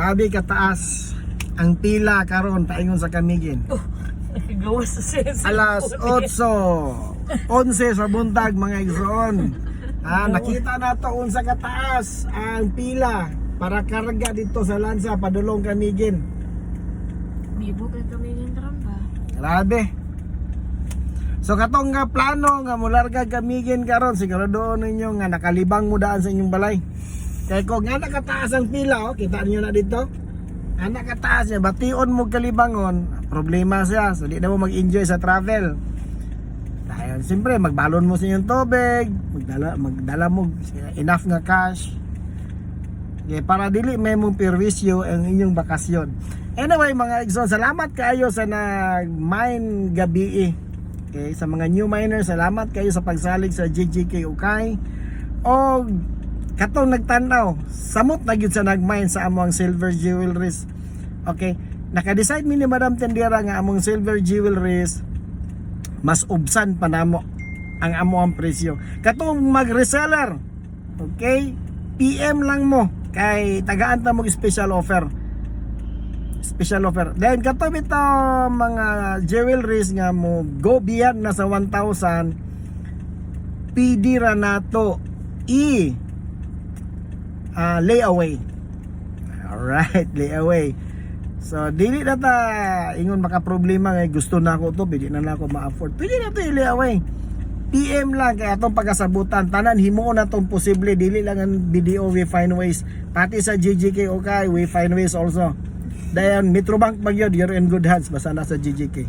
Grabe kataas ang pila karon paingon sa Camiguin. Gawas sa Alas 8:11 sa buntag mga igsoon. Nakita na to unsa kataas ang pila para karga dito sa lansa padulong Camiguin. Bibo kay kami ng tramba. Grabe. So katong nga plano nga mularga Camiguin karon sigurado ninyo nga nakalibang mo daan sa inyong balay. Kay kung nga nakataas ang pila, kita niyo na dito. Ang nakataas niya, bation mo kalibangon, problema siya. So di na mo mag-enjoy sa travel. Dahil siyempre magbalon mo sa inyong tubig, magdala mo enough nga cash. Okay, para dili may mong perwisyo ang inyong bakasyon. Anyway mga igsoon, salamat kayo sa nag-mine gabi. Okay, sa mga new miners, salamat kayo sa pagsalig sa GGK Ukay. O katong nagtanaw, samot na gyud sa nag-mine sa among silver jewelries. Okay, naka-decide mi ni Madam Tendera nga among silver jewelries mas ubsan pa namo ang among presyo. Katong mag-reseller, okay, PM lang mo kay tagaan ta mo special offer. Special offer. Then katong ito mga jewelries nga mo go beyond na sa 1,000, PD ra nato layaway. Alright, layaway. So dili na ta ingon maka problema nga gusto na ako to, pwede na ako ma-afford. Pwede na to layaway. PM lang kay atong pagkasabutan tanan himuon na tong posible, dili lang ang BDO we find ways. Pati sa GGK okay, we find ways also. Dayon Metrobank magyod, you're in good hands basta na sa GGK.